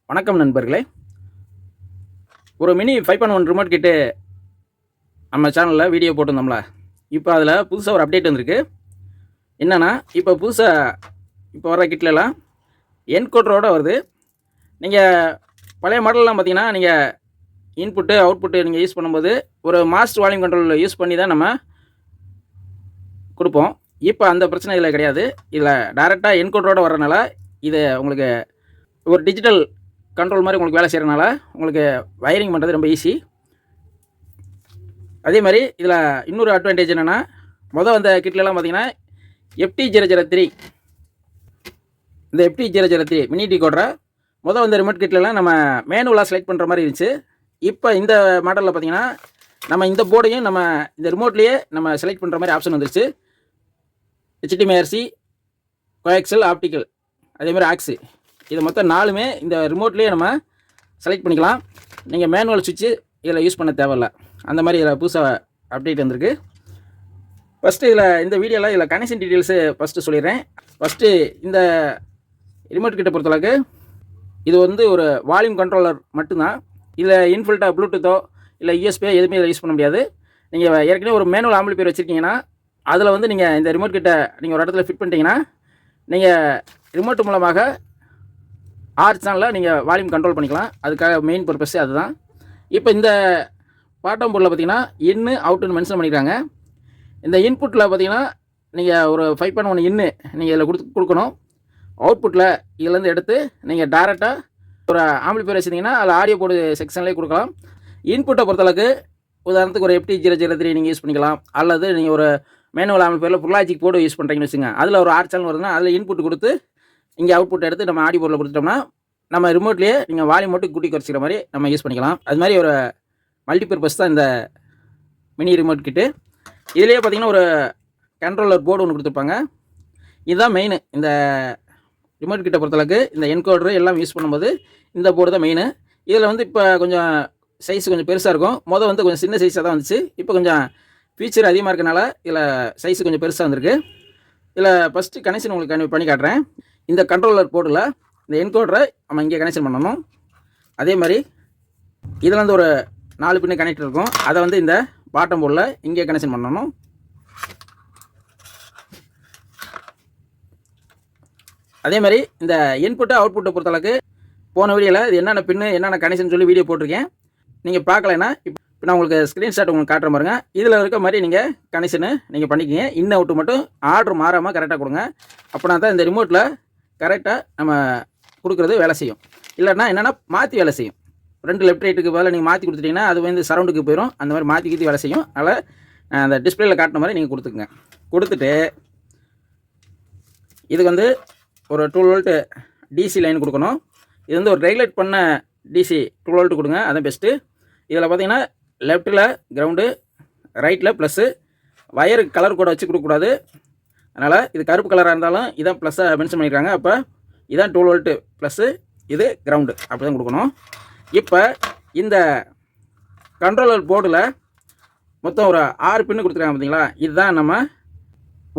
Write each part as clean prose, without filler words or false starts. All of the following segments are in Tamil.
வணக்கம் நண்பர்களே. ஒரு மினி 5.1 ரிமோட் கிட்டு நம்ம சேனலில் வீடியோ போட்டிருந்தோம்ல. இப்போ அதில் புதுசாக ஒரு அப்டேட் வந்திருக்கு. என்னென்னா, இப்போ வர கிட்லலாம் என்கோடரோட வருது. நீங்கள் பழைய மாடல்லாம் பார்த்தீங்கன்னா, நீங்கள் இன்புட்டு அவுட்புட்டு நீங்கள் யூஸ் பண்ணும்போது ஒரு மாஸ்டர் வால்யூம் கண்ட்ரோல் யூஸ் பண்ணி தான் நம்ம கொடுப்போம். இப்போ அந்த பிரச்சனை இதில் கிடையாது. இதில் டைரெக்டாக என்கோடரோட வர்றதுனால இது உங்களுக்கு ஒரு டிஜிட்டல் கண்ட்ரோல் மாதிரி உங்களுக்கு வேலை செய்கிறனால உங்களுக்கு வயரிங் பண்ணுறது ரொம்ப ஈஸி. அதே மாதிரி இதில் இன்னொரு அட்வான்டேஜ் என்னென்னா, வந்த கிட்லலாம் பார்த்தீங்கன்னா FT003 இந்த FT003 மினி டிகோடரை வந்த ரிமோட் கிட்லலாம் நம்ம மேனுவலாக செலக்ட் பண்ணுற மாதிரி இருந்துச்சு. இப்போ இந்த மாடலில் பார்த்தீங்கன்னா நம்ம இந்த போர்டையும் நம்ம இந்த ரிமோட்லேயே நம்ம செலக்ட் பண்ணுற மாதிரி ஆப்ஷன் வந்துருச்சு. HDMI-RC, கோஆக்சியல், ஆப்டிக்கல், அதே மாதிரி ஆக்ஸு, இது மொத்தம் 4மே இந்த ரிமோட்லேயே நம்ம செலக்ட் பண்ணிக்கலாம். நீங்கள் மேனுவல் சுவிட்சு இதில் யூஸ் பண்ண தேவையில்ல. அந்த மாதிரி இதில் புதுசாக அப்டேட் வந்திருக்கு. ஃபஸ்ட்டு இந்த வீடியோவில் இதில் கனெக்ஷன் டீட்டெயில்ஸு ஃபஸ்ட்டு சொல்லிடுறேன். ஃபஸ்ட்டு இந்த ரிமோட் கிட்ட பொறுத்தளவுக்கு இது ஒரு வால்யூம் கண்ட்ரோலர் மட்டும்தான். இதில் இன்ஃபில்ட்டாக ப்ளூடூத்தோ இல்லை யூஎஸ்பியோ எதுவுமே இதில் யூஸ் பண்ண முடியாது. நீங்கள் ஏற்கனவே ஒரு மேனுவல் ஆம்பிளிஃபையர் வச்சுருக்கீங்கன்னா அதில் நீங்கள் இந்த ரிமோட் கிட்ட நீங்கள் ஒரு இடத்துல ஃபிட் பண்ணிட்டீங்கன்னா நீங்கள் ரிமோட் மூலமாக ஆர் சேனலில் நீங்கள் வால்யூம் கண்ட்ரோல் பண்ணிக்கலாம். அதுக்காக மெயின் பர்பஸ் அதுதான். இப்போ இந்த பாட்டம் போர்டில் பார்த்தீங்கன்னா இன்னு அவுட்டுன்னு மென்ஷன் பண்ணியிருக்காங்க. இந்த இன்புட்டில் பார்த்தீங்கன்னா நீங்கள் ஒரு 5.1 இன்னு நீங்கள் இதில் கொடுக்கணும். அவுட்புட்டில் இதுலேருந்து எடுத்து நீங்கள் டேரெக்டாக ஒரு ஆம்பிளிஃபையர் வச்சுருந்தீங்கன்னா அதில் ஆடியோ போர்டு செக்ஷன்லேயே கொடுக்கலாம். இன்புட்டை பொறுத்தளவுக்கு உதாரணத்துக்கு ஒரு FT003 நீங்கள் யூஸ் பண்ணிக்கலாம். அல்லது நீங்கள் ஒரு மேனுவல் ஆம்பிளிஃபையரில் புர்லாஜிக் போர்டு யூஸ் பண்ணுறீங்கன்னு வச்சுங்க. அதில் ஒரு ஆர் சேனல் வருதுன்னா அதில் இன்புட் கொடுத்து இங்கே அவுட்புட் எடுத்து நம்ம ஆடியோ போர்டில் கொடுத்துட்டோம்னா நம்ம ரிமோட்லேயே நீங்கள் வால்யூம் மட்டும் கூட்டி குறைச்சிக்கிற மாதிரி நம்ம யூஸ் பண்ணிக்கலாம். அது மாதிரி ஒரு மல்டிபர்பஸ் தான் இந்த மினி ரிமோட் கிட்டு. இதுலேயே பார்த்தீங்கன்னா ஒரு கண்ட்ரோலர் போர்டு ஒன்று கொடுத்துருப்பாங்க. இதுதான் மெயின். இந்த ரிமோட் கிட்ட பொறுத்தளவுக்கு இந்த என்கோடரு எல்லாம் யூஸ் பண்ணும்போது இந்த போர்டு தான் மெயின். இதில் இப்போ கொஞ்சம் சைஸ் கொஞ்சம் பெருசாக இருக்கும். கொஞ்சம் சின்ன சைஸாக தான் வந்துச்சு. இப்போ கொஞ்சம் ஃபீச்சர் அதிகமாக இருக்கனால இதில் சைஸ் கொஞ்சம் பெருசாக வந்திருக்கு. இதில் ஃபஸ்ட்டு கனெக்ஷன் உங்களுக்கு பண்ணி காட்டுறேன். இந்த கண்ட்ரோலர் போர்டில் இந்த என்கோடரை நம்ம இங்கே கனெக்ஷன் பண்ணணும். அதே மாதிரி இதில் ஒரு 4 பின்னு கனெக்டர் இருக்கும். அதை இந்த பாட்டம் போர்டில் இங்கே கனெக்ஷன் பண்ணணும். அதே மாதிரி இந்த இன்புட்டு அவுட்புட்டை பொறுத்தளவுக்கு போன வீடியோவில் இது என்னென்ன பின்னு என்னென்ன கனெக்ஷன் சொல்லி வீடியோ போட்டிருக்கேன். நீங்கள் பார்க்கலைன்னா இப்போ நான் உங்களுக்கு ஸ்க்ரீன்ஷாட் உங்களுக்கு காட்டுற பாருங்க. இதில் இருக்க மாதிரி நீங்கள் கனெக்ஷனு நீங்கள் பண்ணிக்கிங்க. இன் அவுட்டு மட்டும் ஆர்டர் மாறாமல் கரெக்டாக கொடுங்க. அப்படின்னா தான் இந்த ரிமோட்டில் கரெக்டாக நம்ம கொடுக்குறது வேலை செய்யும். இல்லைன்னா என்னென்னா மாற்றி வேலை செய்யும். 2 லெஃப்ட் ரைட்டுக்கு பதில் நீங்கள் மாற்றி கொடுத்துட்டிங்கன்னா அது சரௌண்டுக்கு போயிடும். அந்த மாதிரி மாற்றி கீற்றி வேலை செய்யும். அதனால் அந்த டிஸ்பிளேயில் காட்டுற மாதிரி நீங்கள் கொடுத்துக்குங்க. கொடுத்துட்டு இதுக்கு ஒரு 12 வோல்ட்டு டிசி லைன் கொடுக்கணும். இது ஒரு ரெகுலேட் பண்ண டிசி 12 வோல்ட்டு கொடுங்க. அதான் பெஸ்ட்டு. இதில் பார்த்தீங்கன்னா லெஃப்ட்டில் கிரவுண்டு, ரைட்டில் ப்ளஸ்ஸு. வயரு கலர் கூட வச்சு கொடுக்கக்கூடாது. அதனால் இது கருப்பு கலராக இருந்தாலும் இதான் ப்ளஸ்ஸாக மென்ஷன் பண்ணியிருக்காங்க. அப்போ இதான் 12 வோல்ட்டு ப்ளஸ்ஸு, இது கிரவுண்டு, அப்படி தான் கொடுக்கணும். இப்போ இந்த கண்ட்ரோலர் போர்டில் மொத்தம் ஒரு 6 பின்னு கொடுத்துருக்காங்க பார்த்தீங்களா. இதுதான் நம்ம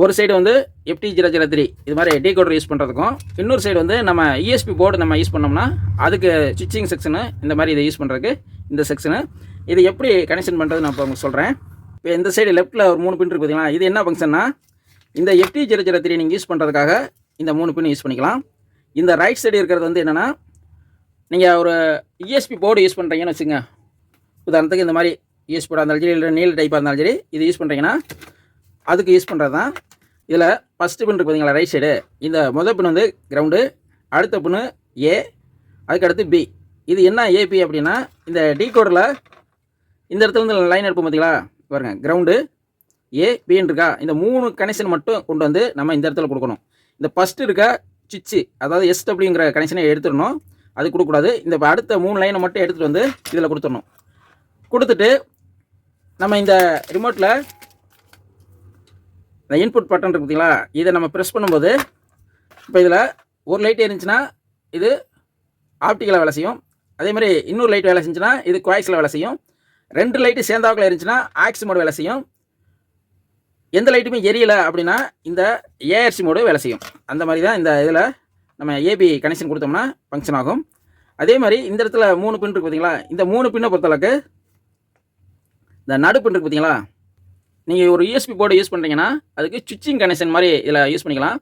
ஒரு சைடு FT003 இது மாதிரி டீகோடர் யூஸ் பண்ணுறதுக்கும், இன்னொரு சைடு நம்ம ESP போர்டு நம்ம யூஸ் பண்ணோம்னா அதுக்கு சுவிட்சிங் செக்ஷனு இந்த மாதிரி இதை யூஸ் பண்ணுறதுக்கு இந்த செக்ஷனு. இது எப்படி கனெக்ஷன் பண்ணுறது நான் இப்போ உங்களுக்கு சொல்கிறேன். இப்போ இந்த சைடு லெஃப்ட்டில் ஒரு 3 பின் இருக்குது பார்த்தீங்களா. இது என்ன ஃபங்க்ஷன்னா, இந்த FT003 நீங்கள் யூஸ் பண்ணுறதுக்காக இந்த 3 பின் யூஸ் பண்ணிக்கலாம். இந்த ரைட் சைடு இருக்கிறது என்னென்னா, நீங்கள் ஒரு ESP போர்டு யூஸ் பண்ணுறீங்கன்னு வச்சுங்க. உதாரணத்துக்கு இந்த மாதிரி ESP போர்டாக இருந்தாலும் சரி, இல்லை நீல டைப்பாக இருந்தாலும் சரி, இது யூஸ் பண்ணுறீங்கன்னா அதுக்கு யூஸ் பண்ணுறது தான். இதில் ஃபஸ்ட்டு பின் இருக்குது பார்த்தீங்களா ரைட் சைடு. இந்த முதல் பின் கிரவுண்டு, அடுத்த பின்னு A, அதுக்கடுத்து B. இது என்ன AP அப்படின்னா, இந்த டீகோடரில் இந்த இடத்துல லைன் எடுப்போம் பார்த்தீங்களா பாருங்கள். கிரவுண்டு A, Bன்னு இருக்கா, இந்த 3 கனெக்ஷன் மட்டும் கொண்டு நம்ம இந்த இடத்துல கொடுக்கணும். இந்த ஃபஸ்ட்டு இருக்க சுவிட்சு, அதாவது SWங்கிற கனெக்ஷனை எடுத்துடணும். அது கொடுக்கக்கூடாது. இந்த அடுத்த 3 லைனை மட்டும் எடுத்துகிட்டு இதில் கொடுத்துடணும். கொடுத்துட்டு நம்ம இந்த ரிமோட்டில் இந்த இன்புட் பட்டன் இருக்குது பார்த்தீங்களா, இதை நம்ம ப்ரெஸ் பண்ணும்போது இப்போ இதில் ஒரு லைட் இருந்துச்சுன்னா இது ஆப்டிக்கலாக வேலை செய்யும். அதே மாதிரி இன்னொரு லைட் வேலை செஞ்சுன்னா இது கோஆக்சியலாக வேலை செய்யும். 2 லைட்டு சேர்ந்தாக்கில் இருந்துச்சுன்னா ஆக்சி மோடு வேலை செய்யும். எந்த லைட்டுமே எரியலை அப்படின்னா இந்த ARC மோடு வேலை செய்யும். அந்த மாதிரி தான் இந்த இதில் நம்ம AB கனெக்ஷன் கொடுத்தோம்னா ஃபங்க்ஷன் ஆகும். அதே மாதிரி இந்த இடத்துல 3 பின் இருக்குது பார்த்தீங்களா, இந்த 3 பின்னை பொறுத்தளவுக்கு இந்த நடு பின் இருக்குது பார்த்தீங்களா, நீங்கள் ஒரு யூஎஸ்பி போர்டு யூஸ் பண்ணுறீங்கன்னா அதுக்கு சுவிட்சிங் கனெக்ஷன் மாதிரி இதில் யூஸ் பண்ணிக்கலாம்.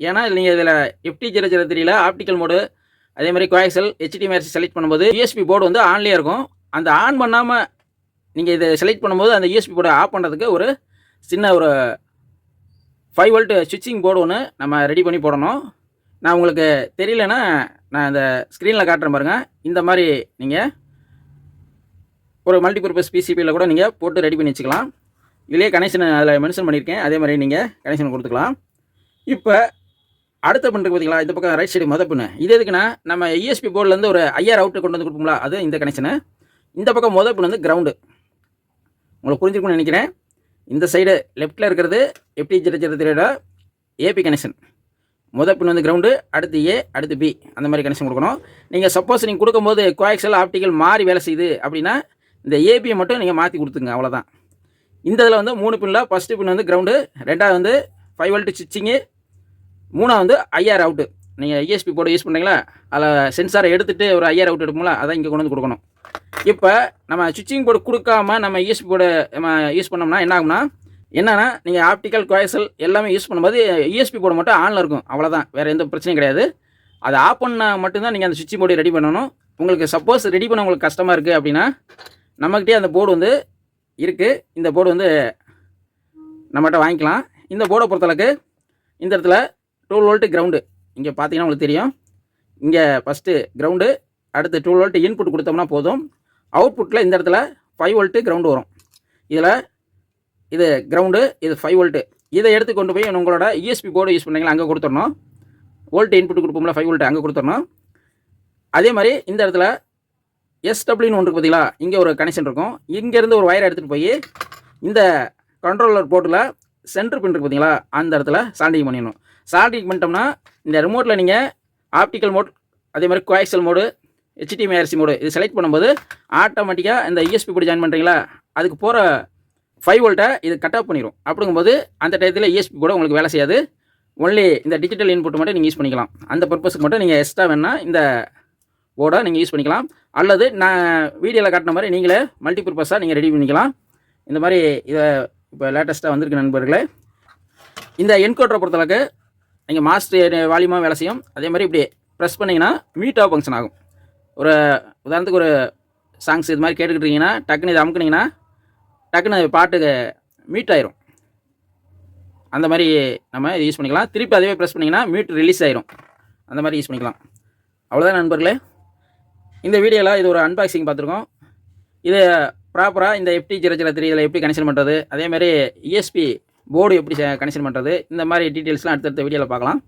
ஏன்னா நீங்கள் இதில் FT003ல ஆப்டிக்கல் மோடு அதே மாதிரி கோஆக்சல் HDMI செலக்ட் பண்ணும்போது யூஎஸ்பி போர்டு வந்து ஆன்லேயே இருக்கும். அந்த ஆன் பண்ணாமல் நீங்கள் இதை செலக்ட் பண்ணும்போது அந்த யூஎஸ்பி போர்டை ஆஃப் பண்ணுறதுக்கு ஒரு சின்ன ஒரு 5 வோல்ட் சுவிட்சிங் போர்டு ஒன்று நம்ம ரெடி பண்ணி போடணும். நான் உங்களுக்கு தெரியலன்னா நான் இந்த ஸ்க்ரீனில் காட்டுறேன் பாருங்கள். இந்த மாதிரி நீங்கள் ஒரு மல்டிபர்பஸ் PCBயில் கூட நீங்கள் போட்டு ரெடி பண்ணி வச்சுக்கலாம். இதுலேயே கனெக்ஷன் அதில் மென்ஷன் பண்ணியிருக்கேன். அதே மாதிரி நீங்கள் கனெக்ஷன் கொடுத்துக்கலாம். இப்போ அடுத்த பின் இருக்குது பார்த்தீங்களா, இந்த பக்கம் ரைட் சைடு மொதல் பின்னு. இது எதுக்குன்னா நம்ம யூஎஸ்பி போர்டிலேருந்து ஒரு IR அவுட்டு கொண்டு வந்து கொடுப்போம்ல, அது இந்த கனெக்ஷனு. இந்த பக்கம் மொதல் பின் வந்து கிரவுண்டு. உங்களுக்கு புரிஞ்சிருக்கும்னு நினைக்கிறேன். இந்த சைடு லெஃப்ட்டில் இருக்கிறது FT003யோட AP கனெக்ஷன். மொதல் பின் வந்து கிரவுண்டு, அடுத்து A, அடுத்து B, அந்த மாதிரி கனெக்ஷன் கொடுக்கணும். நீங்கள் சப்போஸ் நீங்கள் கொடுக்கும்போது கோஆக்சல் ஆப்டிக்கல் மாறி வேலை செய்யுது அப்படின்னா இந்த ABயை மட்டும் நீங்கள் மாற்றி கொடுத்துங்க, அவ்வளோதான். இந்த இதில் வந்து 3 பின்னில் ஃபஸ்ட்டு பின் வந்து கிரவுண்டு, ரெண்டாவது வந்து 5 வோல்ட் சுவிட்சிங்கு, மூணாவது வந்து IR அவுட்டு. நீங்கள் ESP போர்டு யூஸ் பண்ணுறீங்களா, அதில் சென்சாரை எடுத்துகிட்டு ஒரு IR அவுட் எடுப்போம்ல, அதான் இங்கே கொண்டு வந்து கொடுக்கணும். இப்போ நம்ம சுவிட்சிங் போர்டு கொடுக்காம நம்ம ESP போர்டு நம்ம யூஸ் பண்ணோம்னா என்ன ஆகும்னா, என்னன்னா நீங்கள் ஆப்டிக்கல் கோஆக்சல் எல்லாமே யூஸ் பண்ணும்போது ESP போர்டு மட்டும் ஆனில் இருக்கும், அவ்வளோதான். வேறு எந்த பிரச்சனையும் கிடையாது. அதை ஆஃப் பண்ணால் மட்டும்தான் நீங்கள் அந்த சுவிட்சிங் போர்டு ரெடி பண்ணணும். உங்களுக்கு சப்போஸ் ரெடி பண்ண உங்களுக்கு கஷ்டமாக இருக்குது அப்படின்னா நம்மக்கிட்டே அந்த போர்டு வந்து இருக்குது. இந்த போர்டு வந்து நம்மகிட்ட வாங்கிக்கலாம். இந்த போர்டை பொறுத்தளவுக்கு இந்த இடத்துல 12 வோல்ட் கிரவுண்டு, இங்கே பார்த்தீங்கன்னா உங்களுக்கு தெரியும். இங்கே ஃபஸ்ட்டு கிரவுண்டு, அடுத்து 12 வோல்ட் இன்புட் கொடுத்தோம்னா போதும். அவுட்புட்டில் இந்த இடத்துல 5 வோல்ட்டு கிரவுண்டு வரும். இதில் இது கிரவுண்டு, இது 5 வோல்ட்டு. இதை எடுத்து கொண்டு போய் உங்களோட ESP போர்டு யூஸ் பண்ணுறீங்களா அங்கே கொடுத்துடணும். வோல்ட் இன்புட் கொடுப்போம்ல 5 வோல்ட்டு, அங்கே கொடுத்துடணும். அதே மாதிரி இந்த இடத்துல SWன்னு ஒன்று பார்த்தீங்களா, இங்கே ஒரு கனெக்ஷன் இருக்கும். இங்கேருந்து ஒரு வயரை எடுத்துகிட்டு போய் இந்த கண்ட்ரோலர் போர்ட்டில் சென்டர் பின் இருக்குது பார்த்தீங்களா, அந்த இடத்துல சால்டிங் பண்ணிடணும். சால்டிங் பண்ணிட்டோம்னா இந்த ரிமோட்டில் நீங்கள் ஆப்டிக்கல் மோட் அதே மாதிரி கோஆக்சல் மோடு HDMI மோடு இது செலக்ட் பண்ணும்போது ஆட்டோமேட்டிக்காக இந்த ESP போர்டு ஜாயின் பண்ணுறீங்களா, அதுக்கு போகிற 5 வோல்ட்டை இது கட் ஆஃப் பண்ணிடும். அப்படிங்கும்போது அந்த டயத்தில் ESP போர்டு உங்களுக்கு வேலை செய்யாது. ஒன்லி இந்த டிஜிட்டல் இன்புட் மட்டும் நீங்கள் யூஸ் பண்ணிக்கலாம். அந்த பர்பஸுக்கு மட்டும் நீங்கள் எக்ஸ்ட்ரா வேணால் இந்த போர்டை நீங்கள் யூஸ் பண்ணிக்கலாம். அல்லது நான் வீடியோவில் காட்டின மாதிரி நீங்களே மல்டிபர்பஸாக நீங்கள் ரெடி பண்ணிக்கலாம். இந்த மாதிரி இதை இப்போ லேட்டஸ்ட்டாக வந்திருக்கு நண்பர்களே. இந்த என்கோடரை பொறுத்தளவுக்கு நீங்கள் மாஸ்டர் வால்யூமாக வேலை செய்யும். அதே மாதிரி இப்படி ப்ரெஸ் பண்ணிங்கன்னா மியூட்டாக ஃபங்க்ஷன் ஆகும். ஒரு உதாரணத்துக்கு ஒரு சாங்ஸ் இது மாதிரி கேட்டுக்கிட்டீங்கன்னா டக்குன்னு இதை அமுக்குனிங்கன்னா டக்குன்னு பாட்டுக்கு மியூட் ஆயிரும். அந்த மாதிரி நம்ம இது யூஸ் பண்ணிக்கலாம். திருப்பி அதுவே ப்ரெஸ் பண்ணிங்கன்னா மியூட் ரிலீஸ் ஆயிரும். அந்த மாதிரி யூஸ் பண்ணிக்கலாம். அவ்வளோதான் நண்பர்களே. இந்த வீடியோவில் இது ஒரு அன்பாக்சிங் பார்த்துருக்கோம். இது ப்ராப்பராக இந்த FT003 இதில் எப்படி கனெக்ஷன் பண்ணுறது, அதேமாதிரி ESP போர்டு எப்படி கனெக்ஷன் பண்ணுறது, இந்த மாதிரி டீட்டெயில்ஸ்லாம் அடுத்தடுத்த வீடியோவில் பார்க்கலாம்.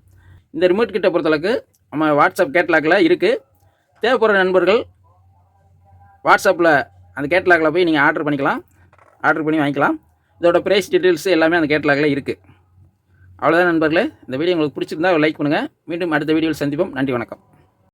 இந்த ரிமோட் கிட்ட பொறுத்தளவுக்கு நம்ம வாட்ஸ்அப் கேட்லாகில் இருக்குது. தேவைப்படுற நண்பர்கள் வாட்ஸ்அப்பில் அந்த கேட்லாகில் போய் நீங்கள் ஆர்டர் பண்ணிக்கலாம். ஆர்டர் பண்ணி வாங்கிக்கலாம். இதோட ப்ரைஸ் டீட்டெயில்ஸ் எல்லாமே அந்த கேட்லாகில் இருக்குது. அவ்வளோதான் நண்பர்களே. இந்த வீடியோ உங்களுக்கு பிடிச்சிருந்தா லைக் பண்ணுங்கள். மீண்டும் அடுத்த வீடியோவில் சந்திப்போம். நன்றி, வணக்கம்.